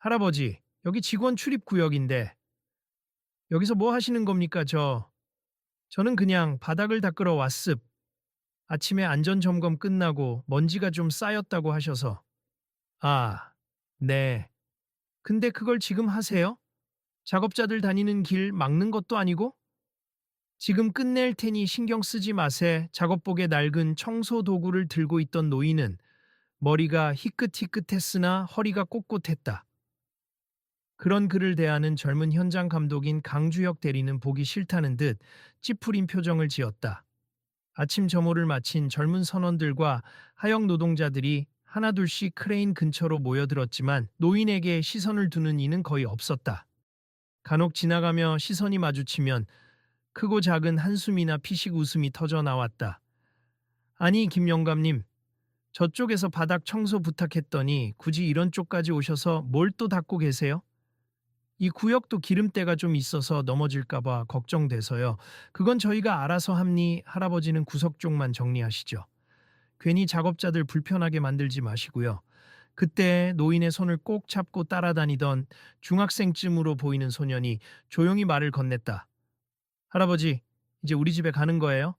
할아버지, 여기 직원 출입 구역인데 여기서 뭐 하시는 겁니까? 저는 그냥 바닥을 닦으러 왔습. 아침에 안전 점검 끝나고 먼지가 좀 쌓였다고 하셔서. 아, 네. 근데 그걸 지금 하세요? 작업자들 다니는 길 막는 것도 아니고? 지금 끝낼 테니 신경 쓰지 마세. 작업복에 낡은 청소 도구를 들고 있던 노인은 머리가 희끗희끗했으나 허리가 꼿꼿했다. 그런 그를 대하는 젊은 현장 감독인 강주혁 대리는 보기 싫다는 듯 찌푸린 표정을 지었다. 아침 점호를 마친 젊은 선원들과 하역 노동자들이 하나둘씩 크레인 근처로 모여들었지만 노인에게 시선을 두는 이는 거의 없었다. 간혹 지나가며 시선이 마주치면 크고 작은 한숨이나 피식 웃음이 터져 나왔다. 아니, 김영감님, 저쪽에서 바닥 청소 부탁했더니 굳이 이런 쪽까지 오셔서 뭘 또 닦고 계세요? 이 구역도 기름때가 좀 있어서 넘어질까봐 걱정돼서요. 그건 저희가 알아서 합니. 할아버지는 구석 쪽만 정리하시죠. 괜히 작업자들 불편하게 만들지 마시고요. 그때 노인의 손을 꼭 잡고 따라다니던 중학생쯤으로 보이는 소년이 조용히 말을 건넸다. 할아버지, 이제 우리 집에 가는 거예요?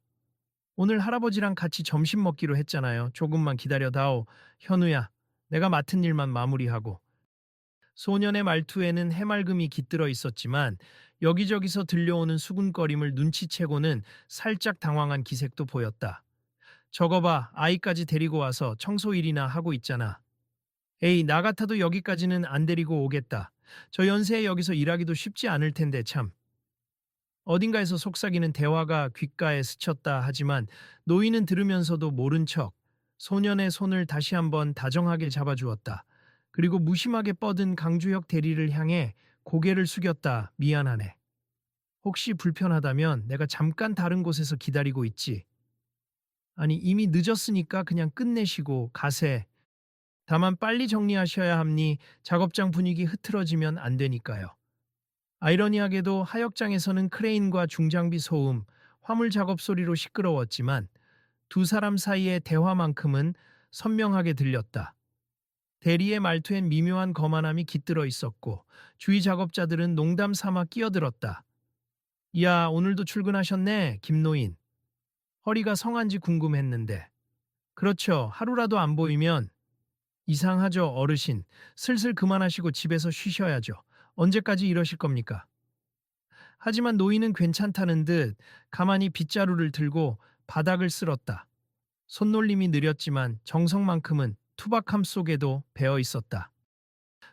오늘 할아버지랑 같이 점심 먹기로 했잖아요. 조금만 기다려다오. 현우야, 내가 맡은 일만 마무리하고. 소년의 말투에는 해맑음이 깃들어 있었지만 여기저기서 들려오는 수군거림을 눈치채고는 살짝 당황한 기색도 보였다. 저거 봐, 아이까지 데리고 와서 청소 일이나 하고 있잖아. 에이, 나 같아도 여기까지는 안 데리고 오겠다. 저 연세에 여기서 일하기도 쉽지 않을 텐데 참. 어딘가에서 속삭이는 대화가 귓가에 스쳤다 하지만 노인은 들으면서도 모른 척 소년의 손을 다시 한번 다정하게 잡아주었다. 그리고 무심하게 뻗은 강주혁 대리를 향해 고개를 숙였다. 미안하네. 혹시 불편하다면 내가 잠깐 다른 곳에서 기다리고 있지. 아니, 이미 늦었으니까 그냥 끝내시고 가세. 다만 빨리 정리하셔야 합니. 작업장 분위기 흐트러지면 안 되니까요. 아이러니하게도 하역장에서는 크레인과 중장비 소음, 화물 작업 소리로 시끄러웠지만 두 사람 사이의 대화만큼은 선명하게 들렸다. 대리의 말투엔 미묘한 거만함이 깃들어 있었고 주위 작업자들은 농담 삼아 끼어들었다. 야, 오늘도 출근하셨네, 김노인. 허리가 성한지 궁금했는데. 그렇죠. 하루라도 안 보이면 이상하죠, 어르신. 슬슬 그만하시고 집에서 쉬셔야죠. 언제까지 이러실 겁니까? 하지만 노인은 괜찮다는 듯 가만히 빗자루를 들고 바닥을 쓸었다. 손놀림이 느렸지만 정성만큼은 투박함 속에도 배어 있었다.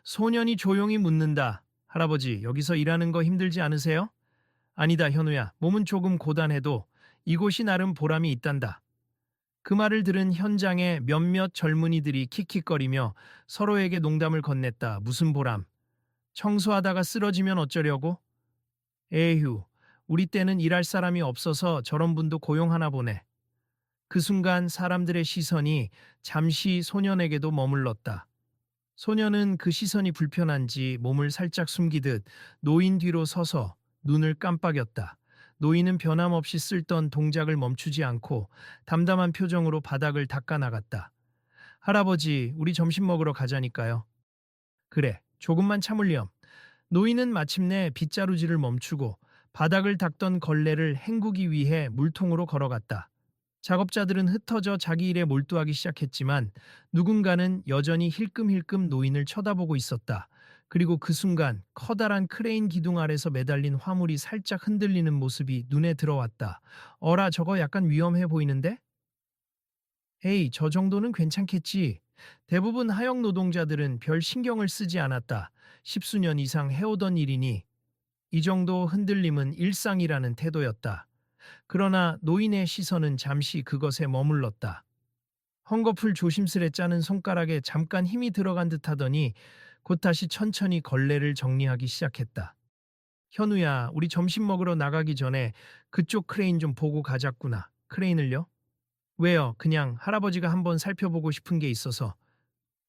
소년이 조용히 묻는다. 할아버지, 여기서 일하는 거 힘들지 않으세요? 아니다, 현우야. 몸은 조금 고단해도 이곳이 나름 보람이 있단다. 그 말을 들은 현장의 몇몇 젊은이들이 킥킥거리며 서로에게 농담을 건넸다. 무슨 보람? 청소하다가 쓰러지면 어쩌려고? 에휴, 우리 때는 일할 사람이 없어서 저런 분도 고용하나 보네. 그 순간 사람들의 시선이 잠시 소년에게도 머물렀다. 소년은 그 시선이 불편한지 몸을 살짝 숨기듯 노인 뒤로 서서 눈을 깜빡였다. 노인은 변함없이 쓸던 동작을 멈추지 않고 담담한 표정으로 바닥을 닦아 나갔다. 할아버지, 우리 점심 먹으러 가자니까요. 그래, 조금만 참을렴. 노인은 마침내 빗자루질을 멈추고 바닥을 닦던 걸레를 헹구기 위해 물통으로 걸어갔다. 작업자들은 흩어져 자기 일에 몰두하기 시작했지만 누군가는 여전히 힐끔힐끔 노인을 쳐다보고 있었다. 그리고 그 순간 커다란 크레인 기둥 아래서 매달린 화물이 살짝 흔들리는 모습이 눈에 들어왔다. 어라, 저거 약간 위험해 보이는데? 에이, 저 정도는 괜찮겠지. 대부분 하역 노동자들은 별 신경을 쓰지 않았다. 십수년 이상 해오던 일이니 이 정도 흔들림은 일상이라는 태도였다. 그러나 노인의 시선은 잠시 그것에 머물렀다. 헝겊을 조심스레 짜는 손가락에 잠깐 힘이 들어간 듯 하더니 곧 다시 천천히 걸레를 정리하기 시작했다. 현우야, 우리 점심 먹으러 나가기 전에 그쪽 크레인 좀 보고 가자꾸나. 크레인을요? 왜요? 그냥 할아버지가 한번 살펴보고 싶은 게 있어서.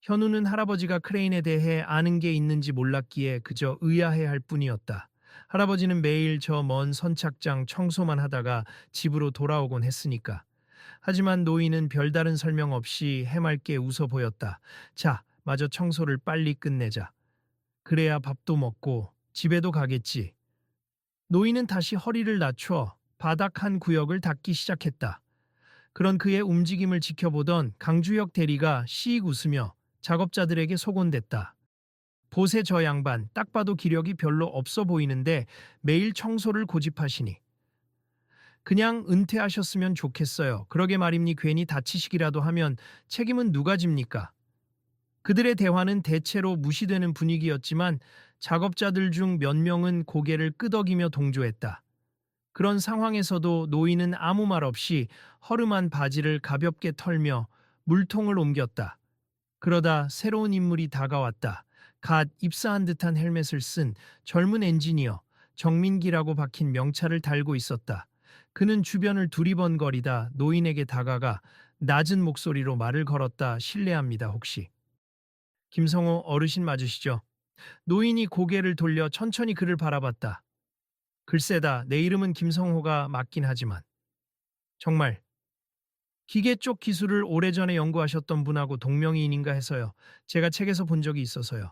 현우는 할아버지가 크레인에 대해 아는 게 있는지 몰랐기에 그저 의아해할 뿐이었다. 할아버지는 매일 저 먼 선착장 청소만 하다가 집으로 돌아오곤 했으니까. 하지만 노인은 별다른 설명 없이 해맑게 웃어 보였다. 자, 마저 청소를 빨리 끝내자. 그래야 밥도 먹고 집에도 가겠지. 노인은 다시 허리를 낮춰 바닥 한 구역을 닦기 시작했다. 그런 그의 움직임을 지켜보던 강주혁 대리가 시익 웃으며 작업자들에게 소곤댔다. 보세 저 양반 딱 봐도 기력이 별로 없어 보이는데 매일 청소를 고집하시니. 그냥 은퇴하셨으면 좋겠어요. 그러게 말입니 괜히 다치시기라도 하면 책임은 누가 집니까? 그들의 대화는 대체로 무시되는 분위기였지만 작업자들 중 몇 명은 고개를 끄덕이며 동조했다. 그런 상황에서도 노인은 아무 말 없이 허름한 바지를 가볍게 털며 물통을 옮겼다. 그러다 새로운 인물이 다가왔다. 갓 입사한 듯한 헬멧을 쓴 젊은 엔지니어 정민기라고 박힌 명찰을 달고 있었다. 그는 주변을 두리번거리다 노인에게 다가가 낮은 목소리로 말을 걸었다. 실례합니다, 혹시. 김성호 어르신 맞으시죠? 노인이 고개를 돌려 천천히 그를 바라봤다. 글쎄다, 내 이름은 김성호가 맞긴 하지만. 정말 기계 쪽 기술을 오래전에 연구하셨던 분하고 동명이인인가 해서요. 제가 책에서 본 적이 있어서요.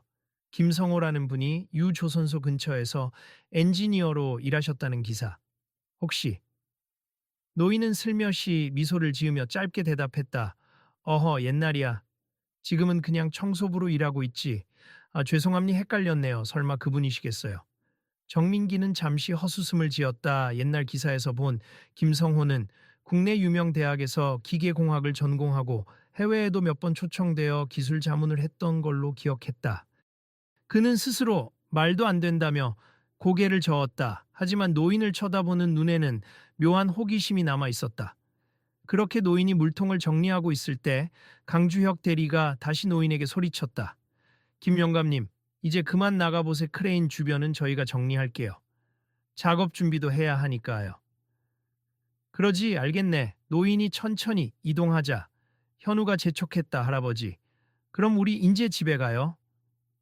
김성호라는 분이 유조선소 근처에서 엔지니어로 일하셨다는 기사. 혹시 노인은 슬며시 미소를 지으며 짧게 대답했다. 어허, 옛날이야. 지금은 그냥 청소부로 일하고 있지. 아, 죄송합니 헷갈렸네요. 설마 그분이시겠어요. 정민기는 잠시 헛웃음을 지었다. 옛날 기사에서 본 김성호는 국내 유명 대학에서 기계공학을 전공하고 해외에도 몇 번 초청되어 기술 자문을 했던 걸로 기억했다. 그는 스스로 말도 안 된다며 고개를 저었다. 하지만 노인을 쳐다보는 눈에는 묘한 호기심이 남아 있었다. 그렇게 노인이 물통을 정리하고 있을 때 강주혁 대리가 다시 노인에게 소리쳤다. 김 영감님, 이제 그만 나가보세. 크레인 주변은 저희가 정리할게요. 작업 준비도 해야 하니까요. 그러지 알겠네. 노인이 천천히 이동하자. 현우가 재촉했다. 할아버지. 그럼 우리 인제 집에 가요.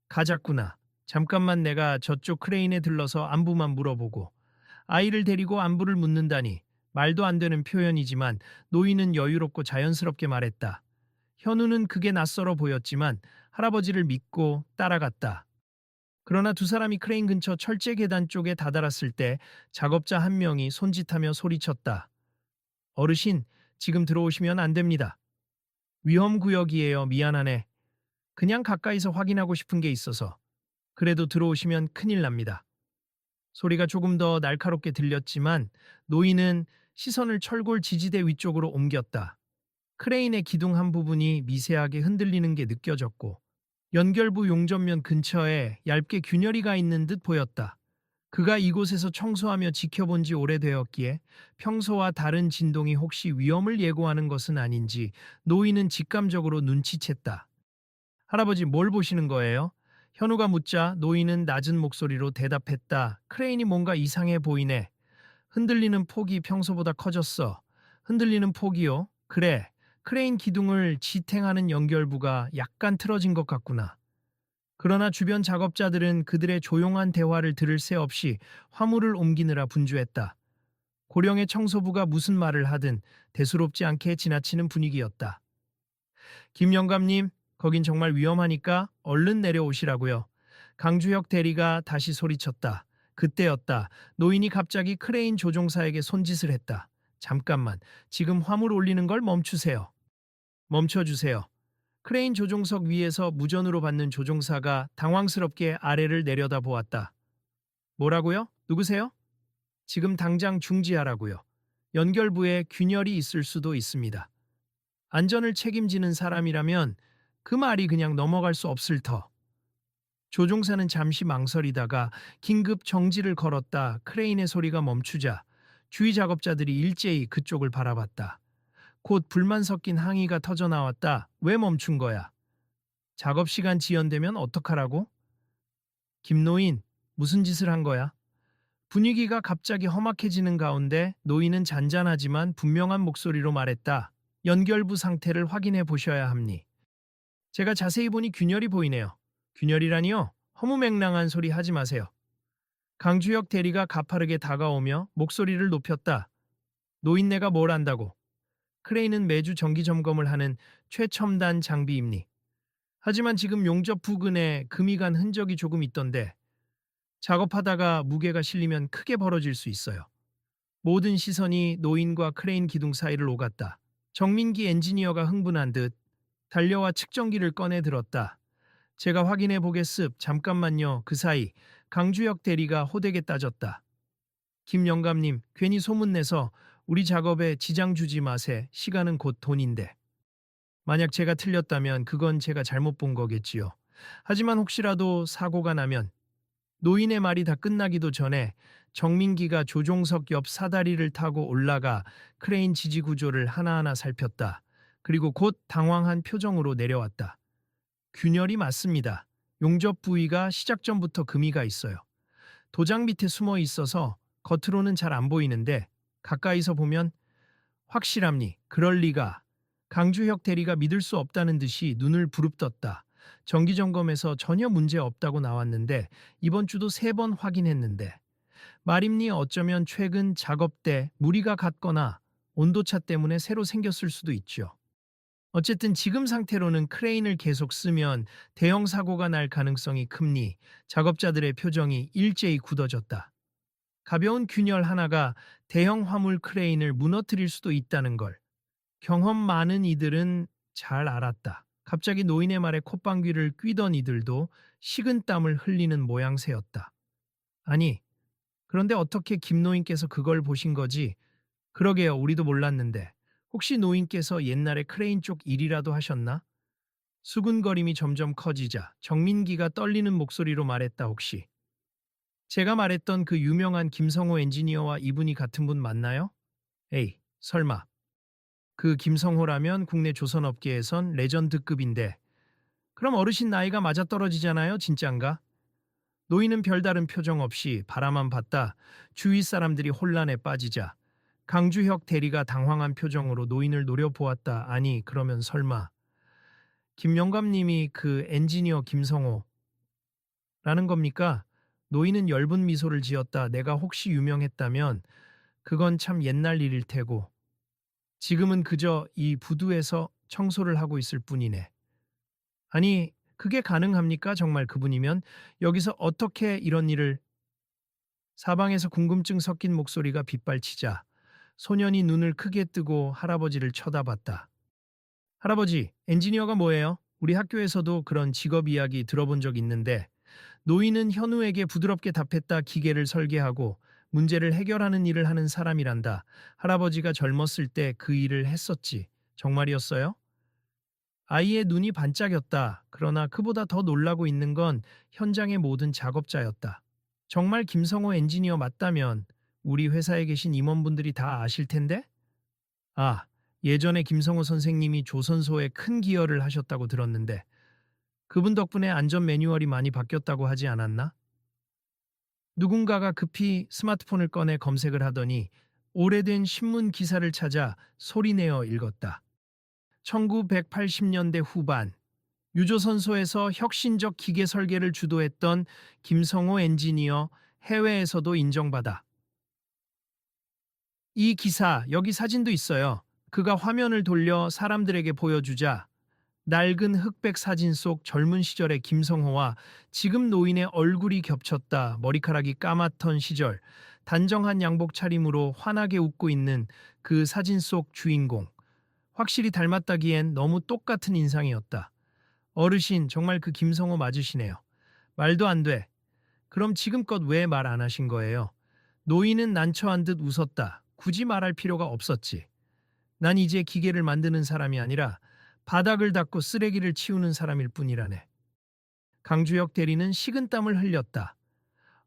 가자꾸나. 잠깐만 내가 저쪽 크레인에 들러서 안부만 물어보고. 아이를 데리고 안부를 묻는다니. 말도 안 되는 표현이지만 노인은 여유롭고 자연스럽게 말했다. 현우는 그게 낯설어 보였지만 할아버지를 믿고 따라갔다. 그러나 두 사람이 크레인 근처 철제 계단 쪽에 다다랐을 때 작업자 한 명이 손짓하며 소리쳤다. 어르신, 지금 들어오시면 안 됩니다. 위험구역이에요. 미안하네. 그냥 가까이서 확인하고 싶은 게 있어서. 그래도 들어오시면 큰일 납니다. 소리가 조금 더 날카롭게 들렸지만 노인은 시선을 철골 지지대 위쪽으로 옮겼다. 크레인의 기둥 한 부분이 미세하게 흔들리는 게 느껴졌고 연결부 용접면 근처에 얇게 균열이 가 있는 듯 보였다. 그가 이곳에서 청소하며 지켜본 지 오래되었기에 평소와 다른 진동이 혹시 위험을 예고하는 것은 아닌지 노인은 직감적으로 눈치챘다. 할아버지 뭘 보시는 거예요? 현우가 묻자 노인은 낮은 목소리로 대답했다. 크레인이 뭔가 이상해 보이네. 흔들리는 폭이 평소보다 커졌어. 흔들리는 폭이요? 그래. 크레인 기둥을 지탱하는 연결부가 약간 틀어진 것 같구나. 그러나 주변 작업자들은 그들의 조용한 대화를 들을 새 없이 화물을 옮기느라 분주했다. 고령의 청소부가 무슨 말을 하든 대수롭지 않게 지나치는 분위기였다. 김 영감님, 거긴 정말 위험하니까 얼른 내려오시라고요. 강주혁 대리가 다시 소리쳤다. 그때였다. 노인이 갑자기 크레인 조종사에게 손짓을 했다. 잠깐만, 지금 화물 올리는 걸 멈추세요. 멈춰주세요. 크레인 조종석 위에서 무전으로 받는 조종사가 당황스럽게 아래를 내려다 보았다. 뭐라고요? 누구세요? 지금 당장 중지하라고요. 연결부에 균열이 있을 수도 있습니다. 안전을 책임지는 사람이라면 그 말이 그냥 넘어갈 수 없을 터. 조종사는 잠시 망설이다가 긴급 정지를 걸었다. 크레인의 소리가 멈추자 주위 작업자들이 일제히 그쪽을 바라봤다. 곧 불만 섞인 항의가 터져나왔다. 왜 멈춘 거야? 작업 시간 지연되면 어떡하라고? 김노인, 무슨 짓을 한 거야? 분위기가 갑자기 험악해지는 가운데 노인은 잔잔하지만 분명한 목소리로 말했다. 연결부 상태를 확인해 보셔야 합니. 제가 자세히 보니 균열이 보이네요. 균열이라니요? 허무맹랑한 소리 하지 마세요. 강주혁 대리가 가파르게 다가오며 목소리를 높였다. 노인네가 뭘 안다고? 크레인은 매주 정기 점검을 하는 최첨단 장비입니. 하지만 지금 용접 부근에 금이 간 흔적이 조금 있던데 작업하다가 무게가 실리면 크게 벌어질 수 있어요. 모든 시선이 노인과 크레인 기둥 사이를 오갔다. 정민기 엔지니어가 흥분한 듯 달려와 측정기를 꺼내 들었다. 제가 확인해 보겠습. 잠깐만요. 그 사이 강주혁 대리가 호되게 따졌다. 김 영감님, 괜히 소문내서 우리 작업에 지장 주지 마세. 시간은 곧 돈인데. 만약 제가 틀렸다면 그건 제가 잘못 본 거겠지요. 하지만 혹시라도 사고가 나면 노인의 말이 다 끝나기도 전에 정민기가 조종석 옆 사다리를 타고 올라가 크레인 지지 구조를 하나하나 살폈다. 그리고 곧 당황한 표정으로 내려왔다. 균열이 맞습니다. 용접 부위가 시작 전부터 금이 가 있어요. 도장 밑에 숨어 있어서 겉으로는 잘 안 보이는데 가까이서 보면 확실합니. 그럴 리가. 강주혁 대리가 믿을 수 없다는 듯이 눈을 부릅떴다. 정기점검에서 전혀 문제 없다고 나왔는데 이번 주도 3번 확인했는데 말입니. 어쩌면 최근 작업 때 무리가 갔거나 온도차 때문에 새로 생겼을 수도 있죠. 어쨌든 지금 상태로는 크레인을 계속 쓰면 대형 사고가 날 가능성이 큽니. 작업자들의 표정이 일제히 굳어졌다. 가벼운 균열 하나가 대형 화물 크레인을 무너뜨릴 수도 있다는 걸 경험 많은 이들은 잘 알았다. 갑자기 노인의 말에 콧방귀를 뀌던 이들도 식은땀을 흘리는 모양새였다. 아니, 그런데 어떻게 김 노인께서 그걸 보신 거지? 그러게요, 우리도 몰랐는데. 혹시 노인께서 옛날에 크레인 쪽 일이라도 하셨나? 수군거림이 점점 커지자 정민기가 떨리는 목소리로 말했다. 혹시 제가 말했던 그 유명한 김성호 엔지니어와 이분이 같은 분 맞나요? 에이, 설마. 그 김성호라면 국내 조선업계에선 레전드급인데 그럼 어르신 나이가 맞아떨어지잖아요, 진짠가? 노인은 별다른 표정 없이 바라만 봤다. 주위 사람들이 혼란에 빠지자 강주혁 대리가 당황한 표정으로 노인을 노려보았다. 아니, 그러면 설마 김영감님이 그 엔지니어 김성호라는 겁니까? 노인은 엷은 미소를 지었다. 내가 혹시 유명했다면 그건 참 옛날 일일 테고 지금은 그저 이 부두에서 청소를 하고 있을 뿐이네. 아니, 그게 가능합니까? 정말 그분이면 여기서 어떻게 이런 일을 사방에서 궁금증 섞인 목소리가 빗발치자 소년이 눈을 크게 뜨고 할아버지를 쳐다봤다. 할아버지, 엔지니어가 뭐예요? 우리 학교에서도 그런 직업 이야기 들어본 적 있는데 노인은 현우에게 부드럽게 답했다. 기계를 설계하고 문제를 해결하는 일을 하는 사람이란다. 할아버지가 젊었을 때 그 일을 했었지. 정말이었어요? 아이의 눈이 반짝였다. 그러나 그보다 더 놀라고 있는 건 현장의 모든 작업자였다. 정말 김성호 엔지니어 맞다면 우리 회사에 계신 임원분들이 다 아실 텐데? 아, 예전에 김성호 선생님이 조선소에 큰 기여를 하셨다고 들었는데 그분 덕분에 안전 매뉴얼이 많이 바뀌었다고 하지 않았나? 누군가가 급히 스마트폰을 꺼내 검색을 하더니 오래된 신문 기사를 찾아 소리내어 읽었다. 1980년대 후반 유조선소에서 혁신적 기계 설계를 주도했던 김성호 엔지니어 해외에서도 인정받아. 이 기사 여기 사진도 있어요. 그가 화면을 돌려 사람들에게 보여주자 낡은 흑백 사진 속 젊은 시절의 김성호와 지금 노인의 얼굴이 겹쳤다. 머리카락이 까맣던 시절 단정한 양복 차림으로 환하게 웃고 있는 그 사진 속 주인공. 확실히 닮았다기엔 너무 똑같은 인상이었다. 어르신, 정말 그 김성호 맞으시네요. 말도 안 돼. 그럼 지금껏 왜 말 안 하신 거예요? 노인은 난처한 듯 웃었다. 굳이 말할 필요가 없었지. 난 이제 기계를 만드는 사람이 아니라 바닥을 닦고 쓰레기를 치우는 사람일 뿐이라네. 강주혁 대리는 식은땀을 흘렸다.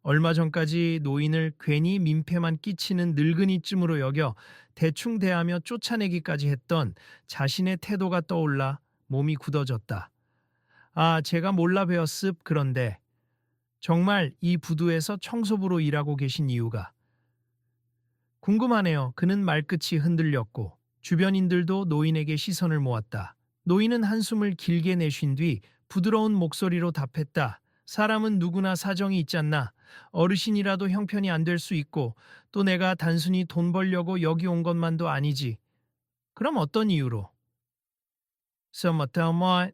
얼마 전까지 노인을 괜히 민폐만 끼치는 늙은이쯤으로 여겨 대충 대하며 쫓아내기까지 했던 자신의 태도가 떠올라 몸이 굳어졌다. 아, 제가 몰라 배웠습. 그런데 정말 이 부두에서 청소부로 일하고 계신 이유가 궁금하네요. 그는 말끝이 흔들렸고 주변인들도 노인에게 시선을 모았다. 노인은 한숨을 길게 내쉰 뒤 부드러운 목소리로 답했다. 사람은 누구나 사정이 있잖나. 어르신이라도 형편이 안 될 수 있고 또 내가 단순히 돈 벌려고 여기 온 것만도 아니지. 그럼 어떤 이유로? 서머터 뭐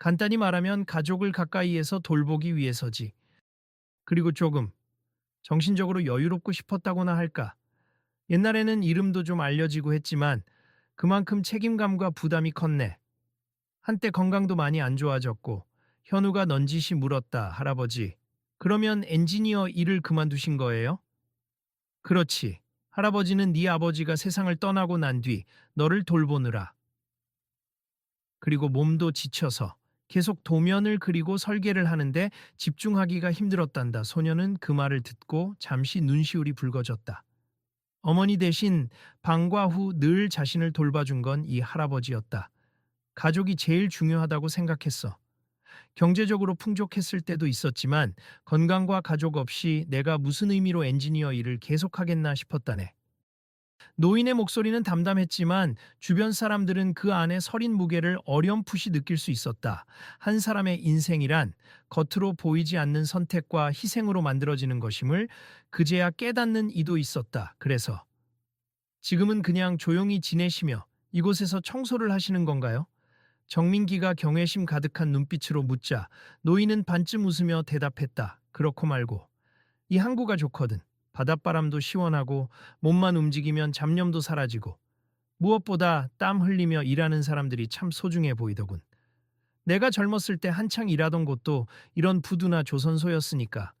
간단히 말하면 가족을 가까이에서 돌보기 위해서지. 그리고 조금 정신적으로 여유롭고 싶었다고나 할까. 옛날에는 이름도 좀 알려지고 했지만 그만큼 책임감과 부담이 컸네. 한때 건강도 많이 안 좋아졌고 현우가 넌지시 물었다. 할아버지. 그러면 엔지니어 일을 그만두신 거예요? 그렇지. 할아버지는 네 아버지가 세상을 떠나고 난 뒤 너를 돌보느라 그리고 몸도 지쳐서 계속 도면을 그리고 설계를 하는데 집중하기가 힘들었단다. 소녀는 그 말을 듣고 잠시 눈시울이 붉어졌다. 어머니 대신 방과 후 늘 자신을 돌봐준 건 이 할아버지였다. 가족이 제일 중요하다고 생각했어. 경제적으로 풍족했을 때도 있었지만 건강과 가족 없이 내가 무슨 의미로 엔지니어 일을 계속하겠나 싶었다네. 노인의 목소리는 담담했지만 주변 사람들은 그 안에 서린 무게를 어렴풋이 느낄 수 있었다. 한 사람의 인생이란 겉으로 보이지 않는 선택과 희생으로 만들어지는 것임을 그제야 깨닫는 이도 있었다. 그래서 지금은 그냥 조용히 지내시며 이곳에서 청소를 하시는 건가요? 정민기가 경외심 가득한 눈빛으로 묻자 노인은 반쯤 웃으며 대답했다. 그렇고 말고. 이 항구가 좋거든. 바닷바람도 시원하고 몸만 움직이면 잡념도 사라지고 무엇보다 땀 흘리며 일하는 사람들이 참 소중해 보이더군. 내가 젊었을 때 한창 일하던 곳도 이런 부두나 조선소였으니까.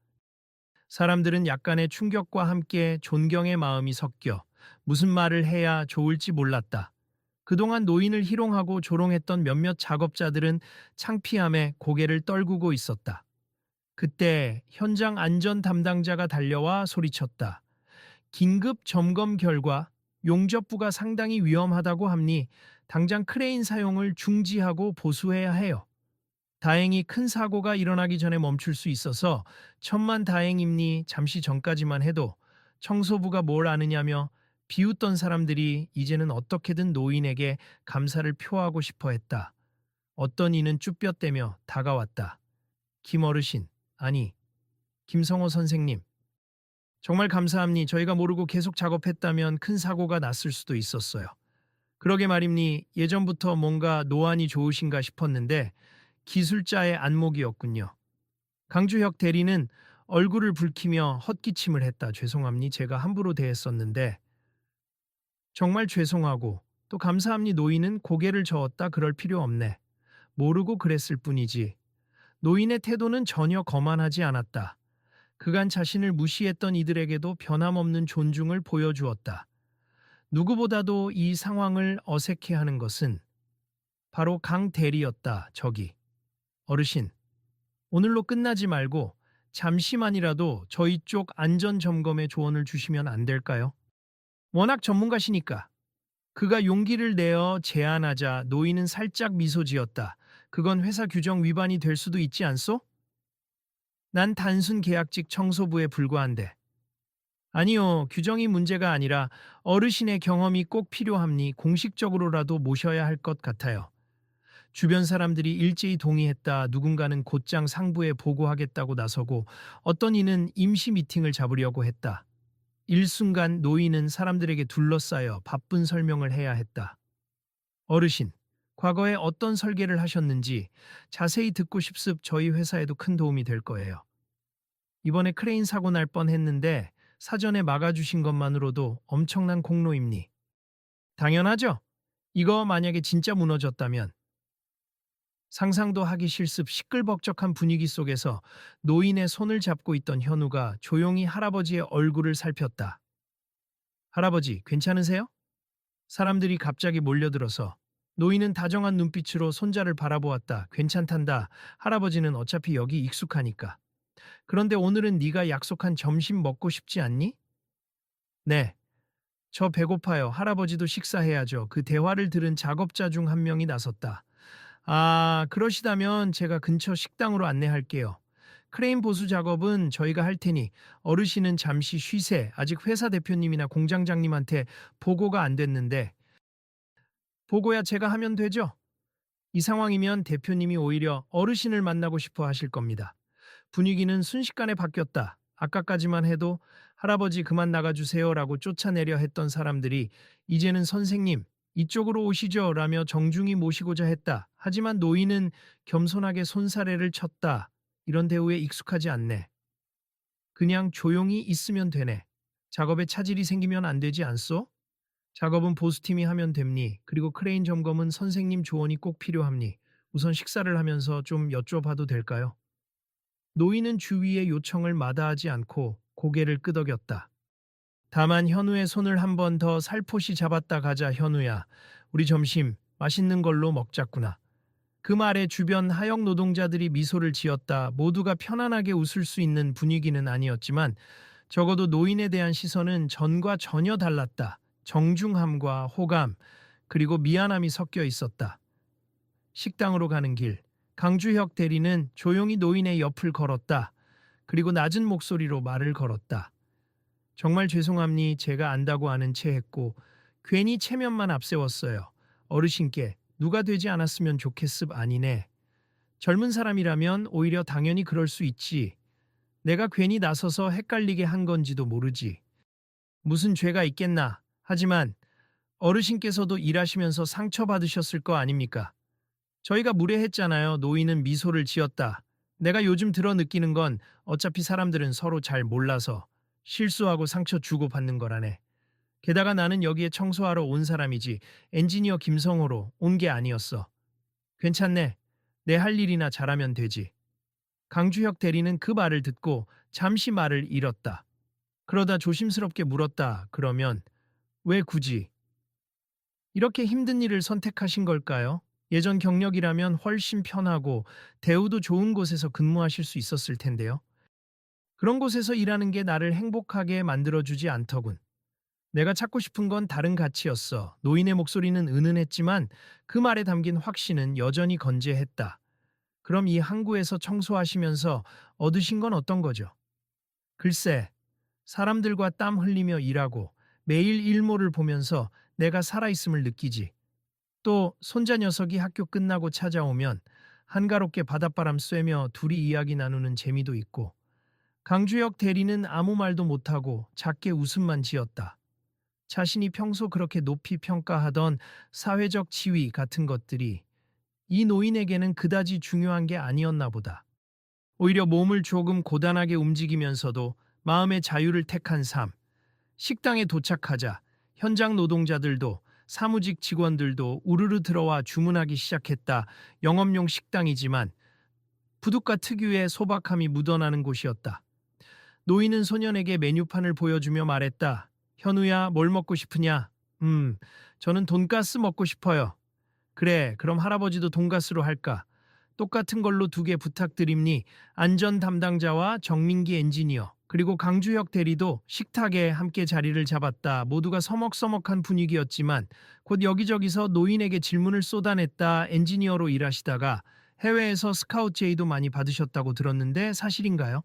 사람들은 약간의 충격과 함께 존경의 마음이 섞여 무슨 말을 해야 좋을지 몰랐다. 그동안 노인을 희롱하고 조롱했던 몇몇 작업자들은 창피함에 고개를 떨구고 있었다. 그때 현장 안전 담당자가 달려와 소리쳤다. 긴급 점검 결과 용접부가 상당히 위험하다고 함니 당장 크레인 사용을 중지하고 보수해야 해요. 다행히 큰 사고가 일어나기 전에 멈출 수 있어서 천만 다행입니. 잠시 전까지만 해도 청소부가 뭘 아느냐며 비웃던 사람들이 이제는 어떻게든 노인에게 감사를 표하고 싶어 했다. 어떤 이는 쭈뼛대며 다가왔다. 김 어르신, 아니, 김성호 선생님. 정말 감사합니. 저희가 모르고 계속 작업했다면 큰 사고가 났을 수도 있었어요. 그러게 말입니. 예전부터 뭔가 노안이 좋으신가 싶었는데 기술자의 안목이었군요. 강주혁 대리는 얼굴을 붉히며 헛기침을 했다. 죄송합니. 제가 함부로 대했었는데 정말 죄송하고 또 감사합니. 노인은 고개를 저었다. 그럴 필요 없네. 모르고 그랬을 뿐이지. 노인의 태도는 전혀 거만하지 않았다. 그간 자신을 무시했던 이들에게도 변함없는 존중을 보여주었다. 누구보다도 이 상황을 어색해하는 것은 바로 강 대리였다. 저기. 어르신, 오늘로 끝나지 말고 잠시만이라도 저희 쪽 안전점검에 조언을 주시면 안 될까요? 워낙 전문가시니까. 그가 용기를 내어 제안하자 노인은 살짝 미소 지었다. 그건 회사 규정 위반이 될 수도 있지 않소? 난 단순 계약직 청소부에 불과한데. 아니요, 규정이 문제가 아니라 어르신의 경험이 꼭 필요함니 공식적으로라도 모셔야 할 것 같아요. 주변 사람들이 일제히 동의했다. 누군가는 곧장 상부에 보고하겠다고 나서고 어떤 이는 임시 미팅을 잡으려고 했다. 일순간 노인은 사람들에게 둘러싸여 바쁜 설명을 해야 했다. 어르신, 과거에 어떤 설계를 하셨는지 자세히 듣고 싶습. 저희 회사에도 큰 도움이 될 거예요. 이번에 크레인 사고 날 뻔했는데 사전에 막아주신 것만으로도 엄청난 공로입니. 당연하죠. 이거 만약에 진짜 무너졌다면 상상도 하기 싫습. 시끌벅적한 분위기 속에서 노인의 손을 잡고 있던 현우가 조용히 할아버지의 얼굴을 살폈다. 할아버지, 괜찮으세요? 사람들이 갑자기 몰려들어서 노인은 다정한 눈빛으로 손자를 바라보았다. 괜찮단다. 할아버지는 어차피 여기 익숙하니까. 그런데 오늘은 네가 약속한 점심 먹고 싶지 않니? 네. 저 배고파요. 할아버지도 식사해야죠. 그 대화를 들은 작업자 중 한 명이 나섰다. 아, 그러시다면 제가 근처 식당으로 안내할게요. 크레인 보수 작업은 저희가 할 테니 어르신은 잠시 쉬세. 아직 회사 대표님이나 공장장님한테 보고가 안 됐는데 보고야 제가 하면 되죠? 이 상황이면 대표님이 오히려 어르신을 만나고 싶어 하실 겁니다. 분위기는 순식간에 바뀌었다. 아까까지만 해도 할아버지 그만 나가주세요라고 쫓아내려 했던 사람들이 이제는 선생님, 이쪽으로 오시죠 라며 정중히 모시고자 했다. 하지만 노인은 겸손하게 손사래를 쳤다. 이런 대우에 익숙하지 않네. 그냥 조용히 있으면 되네. 작업에 차질이 생기면 안 되지 않소? 작업은 보수팀이 하면 됩니. 그리고 크레인 점검은 선생님 조언이 꼭 필요합니. 우선 식사를 하면서 좀 여쭤봐도 될까요? 노인은 주위의 요청을 마다하지 않고 고개를 끄덕였다. 다만 현우의 손을 한 번 더 살포시 잡았다. 가자 현우야. 우리 점심 맛있는 걸로 먹자꾸나. 그 말에 주변 하역 노동자들이 미소를 지었다. 모두가 편안하게 웃을 수 있는 분위기는 아니었지만 적어도 노인에 대한 시선은 전과 전혀 달랐다. 정중함과 호감, 그리고 미안함이 섞여 있었다. 식당으로 가는 길, 강주혁 대리는 조용히 노인의 옆을 걸었다. 그리고 낮은 목소리로 말을 걸었다. 정말 죄송합니. 제가 안다고 아는 체 했고 괜히 체면만 앞세웠어요. 어르신께 누가 되지 않았으면 좋겠습. 아니네. 젊은 사람이라면 오히려 당연히 그럴 수 있지. 내가 괜히 나서서 헷갈리게 한 건지도 모르지. 무슨 죄가 있겠나. 하지만 어르신께서도 일하시면서 상처받으셨을 거 아닙니까? 저희가 무례했잖아요. 노인은 미소를 지었다. 내가 요즘 들어 느끼는 건 어차피 사람들은 서로 잘 몰라서 실수하고 상처 주고받는 거라네. 게다가 나는 여기에 청소하러 온 사람이지 엔지니어 김성호로 온 게 아니었어. 괜찮네. 내 할 일이나 잘하면 되지. 강주혁 대리는 그 말을 듣고 잠시 말을 잃었다. 그러다 조심스럽게 물었다. 그러면 왜 굳이 이렇게 힘든 일을 선택하신 걸까요? 예전 경력이라면 훨씬 편하고 대우도 좋은 곳에서 근무하실 수 있었을 텐데요. 그런 곳에서 일하는 게 나를 행복하게 만들어주지 않더군. 내가 찾고 싶은 건 다른 가치였어. 노인의 목소리는 은은했지만 그 말에 담긴 확신은 여전히 건재했다. 그럼 이 항구에서 청소하시면서 얻으신 건 어떤 거죠? 글쎄, 사람들과 땀 흘리며 일하고 매일 일모를 보면서 내가 살아있음을 느끼지. 또 손자 녀석이 학교 끝나고 찾아오면 한가롭게 바닷바람 쐬며 둘이 이야기 나누는 재미도 있고, 강주혁 대리는 아무 말도 못하고 작게 웃음만 지었다. 자신이 평소 그렇게 높이 평가하던 사회적 지위 같은 것들이 이 노인에게는 그다지 중요한 게 아니었나 보다. 오히려 몸을 조금 고단하게 움직이면서도 마음의 자유를 택한 삶. 식당에 도착하자 현장 노동자들도 사무직 직원들도 우르르 들어와 주문하기 시작했다. 영업용 식당이지만 부둣가 특유의 소박함이 묻어나는 곳이었다. 노인은 소년에게 메뉴판을 보여주며 말했다. 현우야, 뭘 먹고 싶으냐? 저는 돈가스 먹고 싶어요. 그래, 그럼 할아버지도 돈가스로 할까? 똑같은 걸로 2개 부탁드립니. 안전 담당자와 정민기 엔지니어, 그리고 강주혁 대리도 식탁에 함께 자리를 잡았다. 모두가 서먹서먹한 분위기였지만 곧 여기저기서 노인에게 질문을 쏟아냈다. 엔지니어로 일하시다가 해외에서 스카우트 제의도 많이 받으셨다고 들었는데 사실인가요?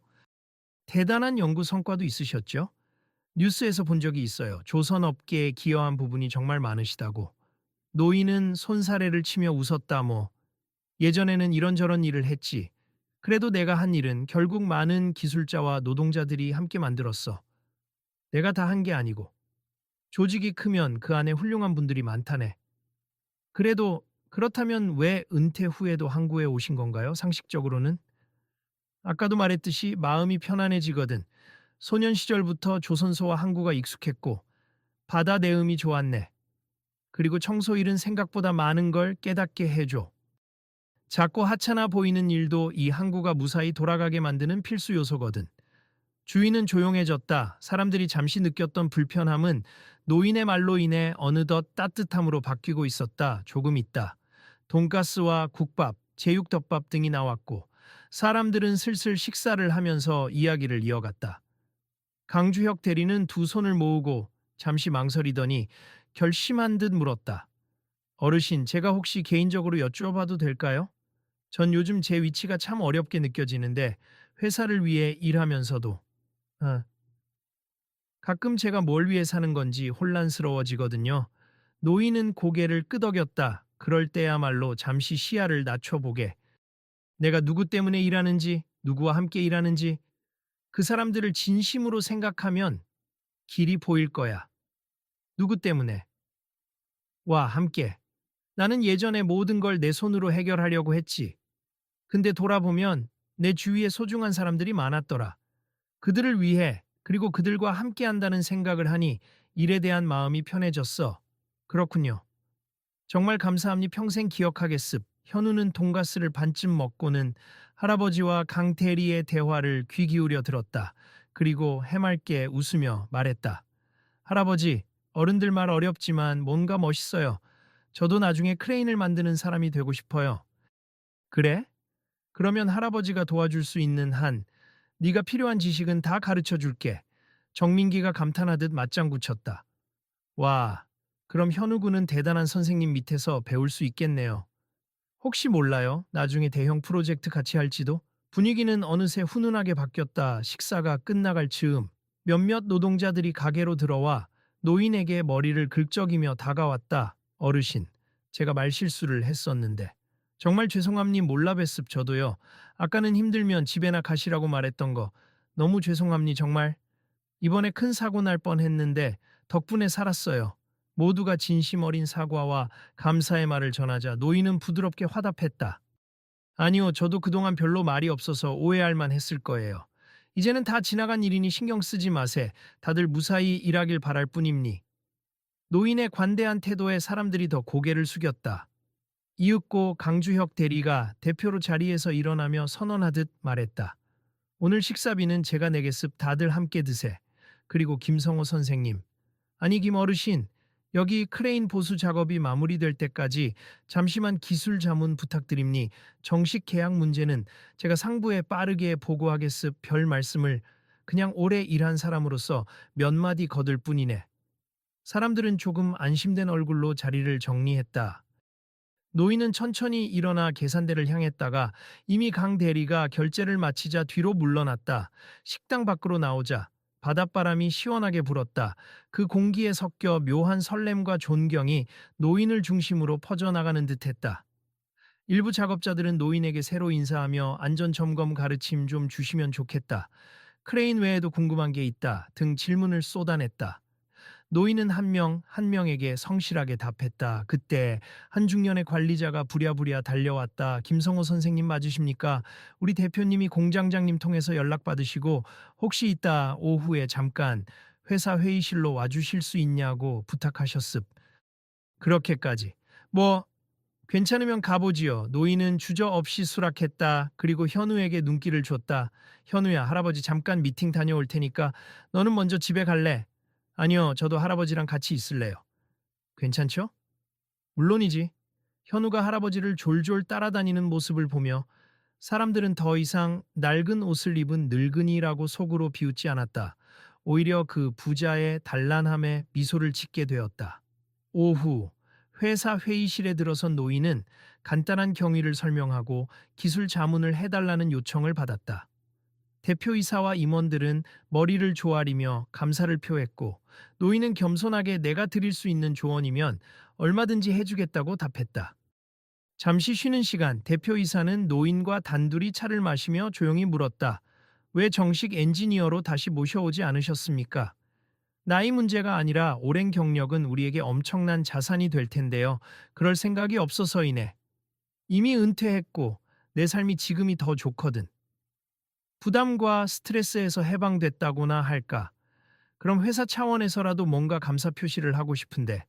대단한 연구 성과도 있으셨죠? 뉴스에서 본 적이 있어요. 조선업계에 기여한 부분이 정말 많으시다고. 노인은 손사래를 치며 웃었다. 예전에는 이런저런 일을 했지. 그래도 내가 한 일은 결국 많은 기술자와 노동자들이 함께 만들었어. 내가 다 한 게 아니고. 조직이 크면 그 안에 훌륭한 분들이 많다네. 그래도 그렇다면 왜 은퇴 후에도 항구에 오신 건가요? 상식적으로는? 아까도 말했듯이 마음이 편안해지거든. 소년 시절부터 조선소와 항구가 익숙했고 바다 내음이 좋았네. 그리고 청소 일은 생각보다 많은 걸 깨닫게 해줘. 작고 하찮아 보이는 일도 이 항구가 무사히 돌아가게 만드는 필수 요소거든. 주위는 조용해졌다. 사람들이 잠시 느꼈던 불편함은 노인의 말로 인해 어느덧 따뜻함으로 바뀌고 있었다. 조금 있다. 돈가스와 국밥, 제육덮밥 등이 나왔고 사람들은 슬슬 식사를 하면서 이야기를 이어갔다. 강주혁 대리는 두 손을 모으고 잠시 망설이더니 결심한 듯 물었다. 어르신, 제가 혹시 개인적으로 여쭤봐도 될까요? 전 요즘 제 위치가 참 어렵게 느껴지는데 회사를 위해 일하면서도 아, 가끔 제가 뭘 위해 사는 건지 혼란스러워지거든요. 노인은 고개를 끄덕였다. 그럴 때야말로 잠시 시야를 낮춰보게. 내가 누구 때문에 일하는지, 누구와 함께 일하는지, 그 사람들을 진심으로 생각하면 길이 보일 거야. 누구 때문에? 와, 함께. 나는 예전에 모든 걸 내 손으로 해결하려고 했지. 근데 돌아보면 내 주위에 소중한 사람들이 많았더라. 그들을 위해, 그리고 그들과 함께 한다는 생각을 하니 일에 대한 마음이 편해졌어. 그렇군요. 정말 감사합니 평생 기억하겠습. 현우는 돈가스를 반쯤 먹고는 할아버지와 강대리의 대화를 귀 기울여 들었다. 그리고 해맑게 웃으며 말했다. 할아버지, 어른들 말 어렵지만 뭔가 멋있어요. 저도 나중에 크레인을 만드는 사람이 되고 싶어요. 그래? 그러면 할아버지가 도와줄 수 있는 한 네가 필요한 지식은 다 가르쳐 줄게. 정민기가 감탄하듯 맞장구 쳤다. 와, 그럼 현우 군은 대단한 선생님 밑에서 배울 수 있겠네요. 혹시 몰라요. 나중에 대형 프로젝트 같이 할지도? 분위기는 어느새 훈훈하게 바뀌었다. 식사가 끝나갈 즈음 몇몇 노동자들이 가게로 들어와 노인에게 머리를 긁적이며 다가왔다. 어르신, 제가 말실수를 했었는데. 정말 죄송합니 몰라 뵀습 저도요. 아까는 힘들면 집에나 가시라고 말했던 거 너무 죄송합니 정말. 이번에 큰 사고 날 뻔했는데 덕분에 살았어요. 모두가 진심 어린 사과와 감사의 말을 전하자 노인은 부드럽게 화답했다. 아니요, 저도 그동안 별로 말이 없어서 오해할 만 했을 거예요. 이제는 다 지나간 일이니 신경 쓰지 마세. 다들 무사히 일하길 바랄 뿐입니. 노인의 관대한 태도에 사람들이 더 고개를 숙였다. 이윽고 강주혁 대리가 대표로 자리에서 일어나며 선언하듯 말했다. 오늘 식사비는 제가 내겠습. 다들 함께 드세. 그리고 김성호 선생님, 아니 김 어르신, 여기 크레인 보수 작업이 마무리될 때까지 잠시만 기술 자문 부탁드립니. 정식 계약 문제는 제가 상부에 빠르게 보고하겠습. 별 말씀을. 그냥 오래 일한 사람으로서 몇 마디 거들 뿐이네. 사람들은 조금 안심된 얼굴로 자리를 정리했다. 노인은 천천히 일어나 계산대를 향했다가 이미 강 대리가 결제를 마치자 뒤로 물러났다. 식당 밖으로 나오자 바닷바람이 시원하게 불었다. 그 공기에 섞여 묘한 설렘과 존경이 노인을 중심으로 퍼져나가는 듯했다. 일부 작업자들은 노인에게 새로 인사하며 안전점검 가르침 좀 주시면 좋겠다. 크레인 외에도 궁금한 게 있다 등 질문을 쏟아냈다. 노인은 한 명 한 명에게 성실하게 답했다. 그때 한 중년의 관리자가 부랴부랴 달려왔다. 김성호 선생님 맞으십니까? 우리 대표님이 공장장님 통해서 연락받으시고 혹시 이따 오후에 잠깐 회사 회의실로 와주실 수 있냐고 부탁하셨습. 그렇게까지. 뭐 괜찮으면 가보지요. 노인은 주저없이 수락했다. 그리고 현우에게 눈길을 줬다. 현우야, 할아버지 잠깐 미팅 다녀올 테니까 너는 먼저 집에 갈래? 아니요, 저도 할아버지랑 같이 있을래요. 괜찮죠? 물론이지. 현우가 할아버지를 졸졸 따라다니는 모습을 보며 사람들은 더 이상 낡은 옷을 입은 늙은이라고 속으로 비웃지 않았다. 오히려 그 부자의 단란함에 미소를 짓게 되었다. 오후, 회사 회의실에 들어선 노인은 간단한 경위를 설명하고 기술 자문을 해달라는 요청을 받았다. 대표이사와 임원들은 머리를 조아리며 감사를 표했고 노인은 겸손하게 내가 드릴 수 있는 조언이면 얼마든지 해주겠다고 답했다. 잠시 쉬는 시간 대표이사는 노인과 단둘이 차를 마시며 조용히 물었다. 왜 정식 엔지니어로 다시 모셔오지 않으셨습니까? 나이 문제가 아니라 오랜 경력은 우리에게 엄청난 자산이 될 텐데요. 그럴 생각이 없어서이네. 이미 은퇴했고 내 삶이 지금이 더 좋거든. 부담과 스트레스에서 해방됐다고나 할까? 그럼 회사 차원에서라도 뭔가 감사 표시를 하고 싶은데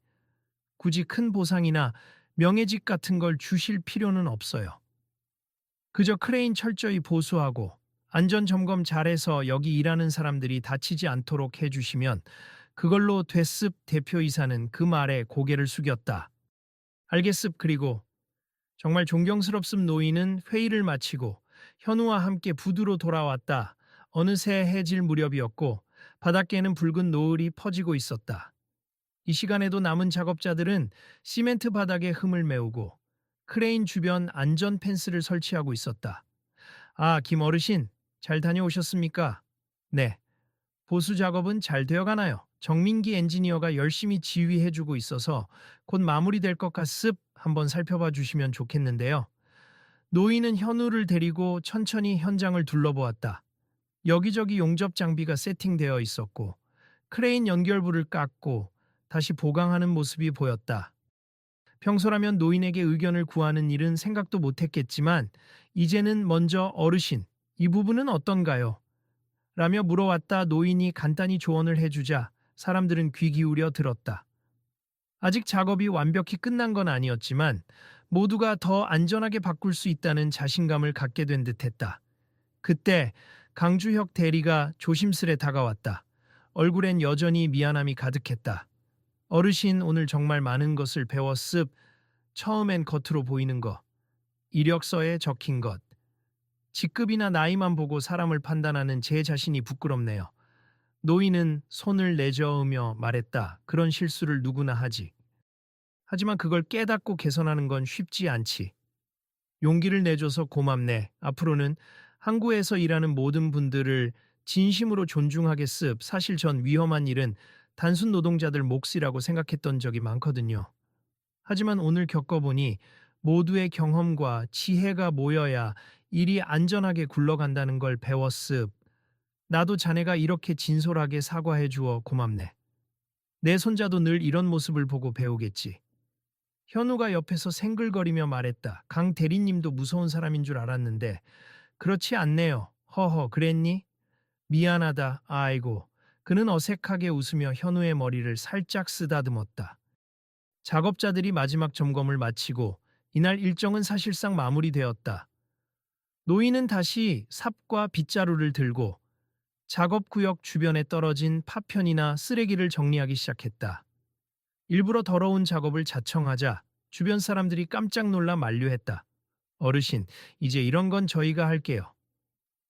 굳이 큰 보상이나 명예직 같은 걸 주실 필요는 없어요. 그저 크레인 철저히 보수하고 안전점검 잘해서 여기 일하는 사람들이 다치지 않도록 해주시면 그걸로 됐습. 대표이사는 그 말에 고개를 숙였다. 알겠습. 그리고 정말 존경스럽습. 노인은 회의를 마치고 현우와 함께 부두로 돌아왔다. 어느새 해질 무렵이었고 바닷가에는 붉은 노을이 퍼지고 있었다. 이 시간에도 남은 작업자들은 시멘트 바닥에 흠을 메우고 크레인 주변 안전 펜스를 설치하고 있었다. 아, 김 어르신, 잘 다녀오셨습니까? 네. 보수 작업은 잘 되어가나요? 정민기 엔지니어가 열심히 지휘해주고 있어서 곧 마무리될 것 같습. 한번 살펴봐 주시면 좋겠는데요. 노인은 현우를 데리고 천천히 현장을 둘러보았다. 여기저기 용접 장비가 세팅되어 있었고 크레인 연결부를 깎고 다시 보강하는 모습이 보였다. 평소라면 노인에게 의견을 구하는 일은 생각도 못했겠지만 이제는 먼저 어르신, 이 부분은 어떤가요? 라며 물어왔다. 노인이 간단히 조언을 해주자 사람들은 귀 기울여 들었다. 아직 작업이 완벽히 끝난 건 아니었지만 모두가 더 안전하게 바꿀 수 있다는 자신감을 갖게 된 듯했다. 그때 강주혁 대리가 조심스레 다가왔다. 얼굴엔 여전히 미안함이 가득했다. 어르신, 오늘 정말 많은 것을 배웠습. 처음엔 겉으로 보이는 거, 이력서에 적힌 것, 직급이나 나이만 보고 사람을 판단하는 제 자신이 부끄럽네요. 노인은 손을 내저으며 말했다. 그런 실수를 누구나 하지. 하지만 그걸 깨닫고 개선하는 건 쉽지 않지. 용기를 내줘서 고맙네. 앞으로는 항구에서 일하는 모든 분들을 진심으로 존중하겠습. 사실 전 위험한 일은 단순 노동자들 몫이라고 생각했던 적이 많거든요. 하지만 오늘 겪어보니 모두의 경험과 지혜가 모여야 일이 안전하게 굴러간다는 걸 배웠습. 나도 자네가 이렇게 진솔하게 사과해 주어 고맙네. 내 손자도 늘 이런 모습을 보고 배우겠지. 현우가 옆에서 생글거리며 말했다. 강 대리님도 무서운 사람인 줄 알았는데 그렇지 않네요. 허허, 그랬니? 미안하다. 아이고. 그는 어색하게 웃으며 현우의 머리를 살짝 쓰다듬었다. 작업자들이 마지막 점검을 마치고 이날 일정은 사실상 마무리되었다. 노인은 다시 삽과 빗자루를 들고 작업구역 주변에 떨어진 파편이나 쓰레기를 정리하기 시작했다. 일부러 더러운 작업을 자청하자 주변 사람들이 깜짝 놀라 만류했다. 어르신, 이제 이런 건 저희가 할게요.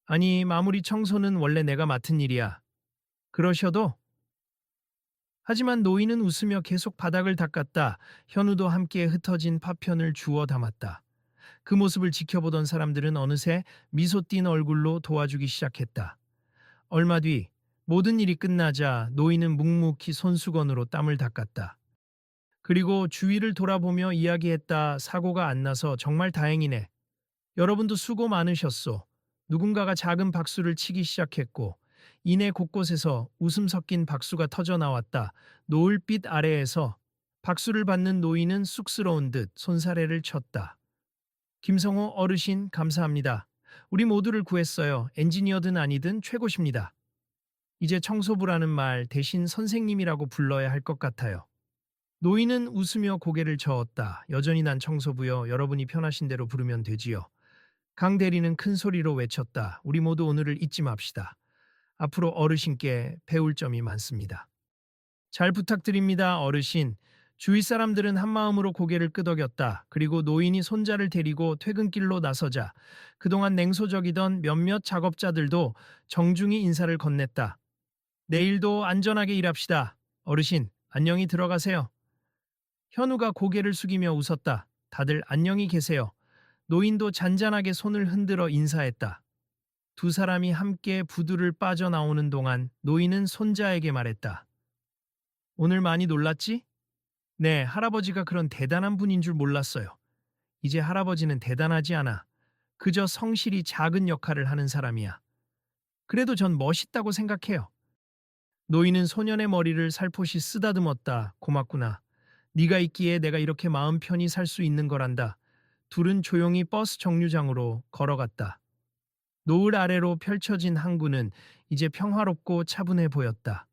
아니, 마무리 청소는 원래 내가 맡은 일이야. 그러셔도? 하지만 노인은 웃으며 계속 바닥을 닦았다. 현우도 함께 흩어진 파편을 주워 담았다. 그 모습을 지켜보던 사람들은 어느새 미소 띤 얼굴로 도와주기 시작했다. 얼마 뒤 모든 일이 끝나자 노인은 묵묵히 손수건으로 땀을 닦았다. 그리고 주위를 돌아보며 이야기했다. 사고가 안 나서 정말 다행이네. 여러분도 수고 많으셨소. 누군가가 작은 박수를 치기 시작했고 이내 곳곳에서 웃음 섞인 박수가 터져 나왔다. 노을빛 아래에서 박수를 받는 노인은 쑥스러운 듯 손사래를 쳤다. 김성호 어르신, 감사합니다. 우리 모두를 구했어요. 엔지니어든 아니든 최고십니다. 이제 청소부라는 말 대신 선생님이라고 불러야 할 것 같아요. 노인은 웃으며 고개를 저었다. 여전히 난 청소부요. 여러분이 편하신 대로 부르면 되지요. 강 대리는 큰 소리로 외쳤다. 우리 모두 오늘을 잊지 맙시다. 앞으로 어르신께 배울 점이 많습니다. 잘 부탁드립니다, 어르신. 주위 사람들은 한마음으로 고개를 끄덕였다. 그리고 노인이 손자를 데리고 퇴근길로 나서자 그동안 냉소적이던 몇몇 작업자들도 정중히 인사를 건넸다. 내일도 안전하게 일합시다. 어르신, 안녕히 들어가세요. 현우가 고개를 숙이며 웃었다. 다들 안녕히 계세요. 노인도 잔잔하게 손을 흔들어 인사했다. 두 사람이 함께 부두를 빠져나오는 동안 노인은 손자에게 말했다. 오늘 많이 놀랐지? 네, 할아버지가 그런 대단한 분인 줄 몰랐어요. 이제 할아버지는 대단하지 않아. 그저 성실히 작은 역할을 하는 사람이야. 그래도 전 멋있다고 생각해요. 노인은 소년의 머리를 살포시 쓰다듬었다. 고맙구나. 네가 있기에 내가 이렇게 마음 편히 살 수 있는 거란다. 둘은 조용히 버스 정류장으로 걸어갔다. 노을 아래로 펼쳐진 항구는 이제 평화롭고 차분해 보였다.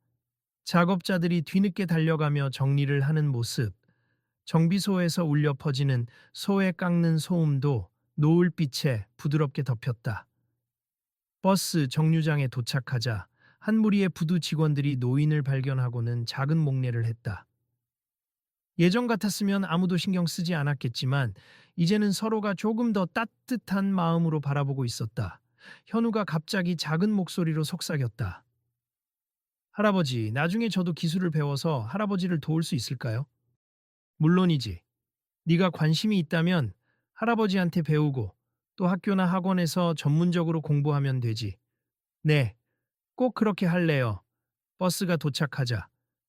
작업자들이 뒤늦게 달려가며 정리를 하는 모습, 정비소에서 울려 퍼지는 소에 깎는 소음도 노을빛에 부드럽게 덮였다. 버스 정류장에 도착하자 한 무리의 부두 직원들이 노인을 발견하고는 작은 목례를 했다. 예전 같았으면 아무도 신경 쓰지 않았겠지만 이제는 서로가 조금 더 따뜻한 마음으로 바라보고 있었다. 현우가 갑자기 작은 목소리로 속삭였다. 할아버지, 나중에 저도 기술을 배워서 할아버지를 도울 수 있을까요? 물론이지. 네가 관심이 있다면 할아버지한테 배우고 또 학교나 학원에서 전문적으로 공부하면 되지. 네, 꼭 그렇게 할래요. 버스가 도착하자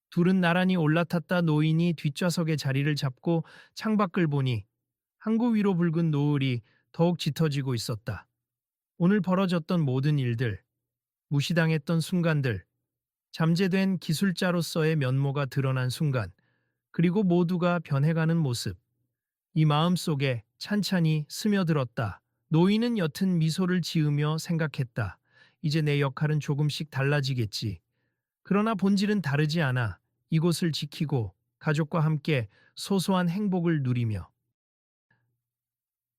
둘은 나란히 올라탔다. 노인이 뒷좌석에 자리를 잡고 창밖을 보니 항구 위로 붉은 노을이 더욱 짙어지고 있었다. 오늘 벌어졌던 모든 일들, 무시당했던 순간들, 잠재된 기술자로서의 면모가 드러난 순간, 그리고 모두가 변해가는 모습. 이 마음속에 찬찬히 스며들었다. 노인은 옅은 미소를 지으며 생각했다. 이제 내 역할은 조금씩 달라지겠지. 그러나 본질은 다르지 않아. 이곳을 지키고 가족과 함께 소소한 행복을 누리며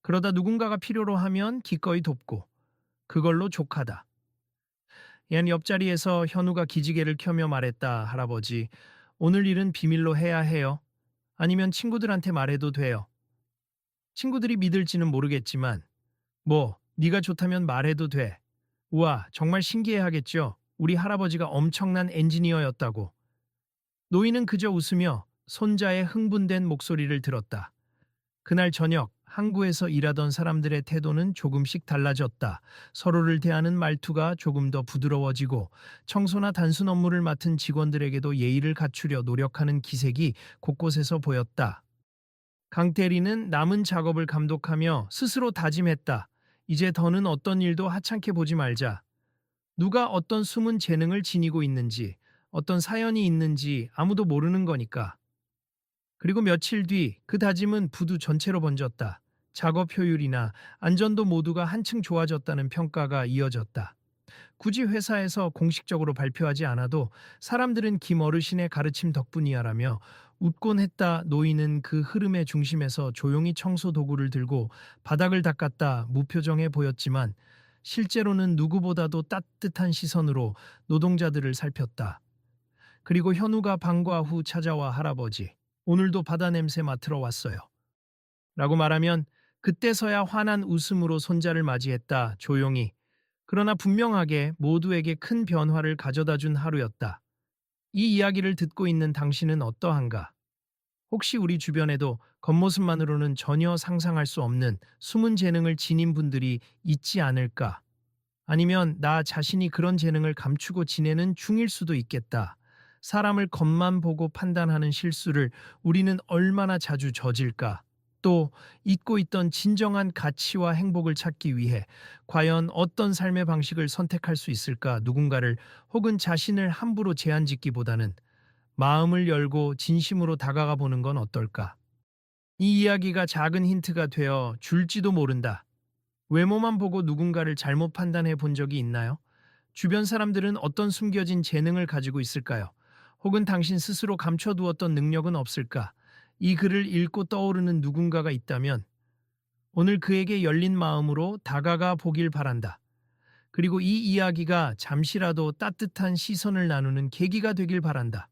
그러다 누군가가 필요로 하면 기꺼이 돕고 그걸로 족하다. 얀 옆자리에서 현우가 기지개를 켜며 말했다. 할아버지, 오늘 일은 비밀로 해야 해요. 아니면 친구들한테 말해도 돼요. 친구들이 믿을지는 모르겠지만 네가 좋다면 말해도 돼. 우와, 정말 신기해하겠죠. 우리 할아버지가 엄청난 엔지니어였다고. 노인은 그저 웃으며 손자의 흥분된 목소리를 들었다. 그날 저녁 항구에서 일하던 사람들의 태도는 조금씩 달라졌다. 서로를 대하는 말투가 조금 더 부드러워지고 청소나 단순 업무를 맡은 직원들에게도 예의를 갖추려 노력하는 기색이 곳곳에서 보였다. 강 대리는 남은 작업을 감독하며 스스로 다짐했다. 이제 더는 어떤 일도 하찮게 보지 말자. 누가 어떤 숨은 재능을 지니고 있는지, 어떤 사연이 있는지 아무도 모르는 거니까. 그리고 며칠 뒤 그 다짐은 부두 전체로 번졌다. 작업 효율이나 안전도 모두가 한층 좋아졌다는 평가가 이어졌다. 굳이 회사에서 공식적으로 발표하지 않아도 사람들은 김 어르신의 가르침 덕분이야라며 웃곤 했다. 노인은 그 흐름의 중심에서 조용히 청소 도구를 들고 바닥을 닦았다. 무표정해 보였지만 실제로는 누구보다도 따뜻한 시선으로 노동자들을 살폈다. 그리고 현우가 방과 후 찾아와 할아버지, 오늘도 바다 냄새 맡으러 왔어요. 라고 말하면 그때서야 환한 웃음으로 손자를 맞이했다. 조용히. 그러나 분명하게 모두에게 큰 변화를 가져다 준 하루였다. 이 이야기를 듣고 있는 당신은 어떠한가? 혹시 우리 주변에도 겉모습만으로는 전혀 상상할 수 없는 숨은 재능을 지닌 분들이 있지 않을까? 아니면 나 자신이 그런 재능을 감추고 지내는 중일 수도 있겠다. 사람을 겉만 보고 판단하는 실수를 우리는 얼마나 자주 저질까? 또 잊고 있던 진정한 가치와 행복을 찾기 위해 과연 어떤 삶의 방식을 선택할 수 있을까? 누군가를 혹은 자신을 함부로 제한 짓기보다는 마음을 열고 진심으로 다가가 보는 건 어떨까? 이 이야기가 작은 힌트가 되어 줄지도 모른다. 외모만 보고 누군가를 잘못 판단해 본 적이 있나요? 주변 사람들은 어떤 숨겨진 재능을 가지고 있을까요? 혹은 당신 스스로 감춰두었던 능력은 없을까? 이 글을 읽고 떠오르는 누군가가 있다면 오늘 그에게 열린 마음으로 다가가 보길 바란다. 그리고 이 이야기가 잠시라도 따뜻한 시선을 나누는 계기가 되길 바란다.